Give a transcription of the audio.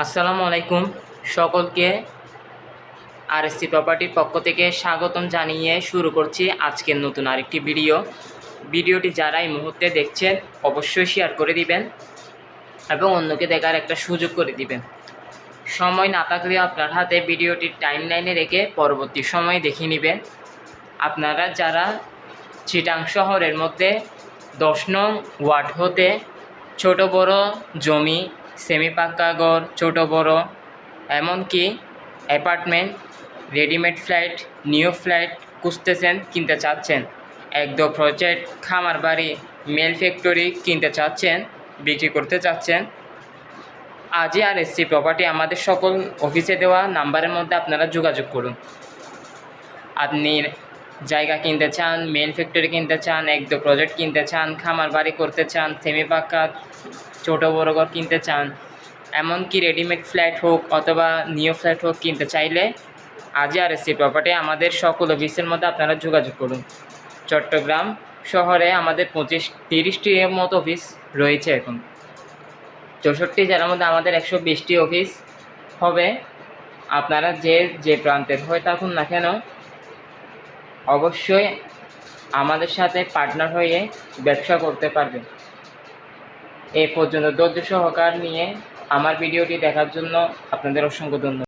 আসসালামু আলাইকুম সকলকে আরএসসি প্রপার্টির পক্ষ থেকে স্বাগতম জানিয়ে শুরু করছি আজকের নতুন আরেকটি ভিডিওটি যারা এই মুহূর্তে দেখছেন অবশ্যই শেয়ার করে দিবেন এবং অন্যকে দেখার একটা সুযোগ করে দিবেন। সময় না থাকলে আপনার হাতে ভিডিওটির টাইমলাইনে রেখে পরবর্তী সময় দেখে নেবেন। আপনারা যারা চিটাং শহরের মধ্যে 10 নং ওয়ার্ড হতে ছোট বড় জমি, সেমি পাক্কা ঘর, ছোট বড় এমনকি apartment, readymade flat, new flat খুঁজতেছেন, কিনতে চাচ্ছেন, একদম প্রজেক্ট, খামার বাড়ি, মেল ফ্যাক্টরি কিনতে চাচ্ছেন, বিক্রি করতে চাচ্ছেন, আজই আরএসসি প্রপার্টি আমাদের সকল অফিসে দেওয়া নাম্বারের মধ্যে আপনারা যোগাযোগ করুন। আপনি জায়গা কিনতে চান, মেল ফ্যাক্টরি কিনতে চান, একদম প্রজেক্ট কিনতে চান, খামার বাড়ি করতে চান, সেমি পাক্কা ছোটো বড় ঘর কিনতে চান, এমনকি রেডিমেড ফ্ল্যাট হোক অথবা নিউ ফ্ল্যাট হোক কিনতে চাইলে আজই আরএসসি প্রপার্টি আমাদের সকল অফিসের মধ্যে আপনারা যোগাযোগ করুন। চট্টগ্রাম শহরে আমাদের 25-30টির মতো অফিস রয়েছে। এখন 64 জেলার মধ্যে আমাদের 120টি অফিস হবে। আপনারা যে প্রান্তের হয়ে থাকুন না কেন অবশ্যই আমাদের সাথে পার্টনার হয়ে ব্যবসা করতে পারবেন। এই পর্যন্ত ধৈর্য সহকার নিয়ে আমার ভিডিওটি দেখার জন্য আপনাদের অসংখ্য ধন্যবাদ।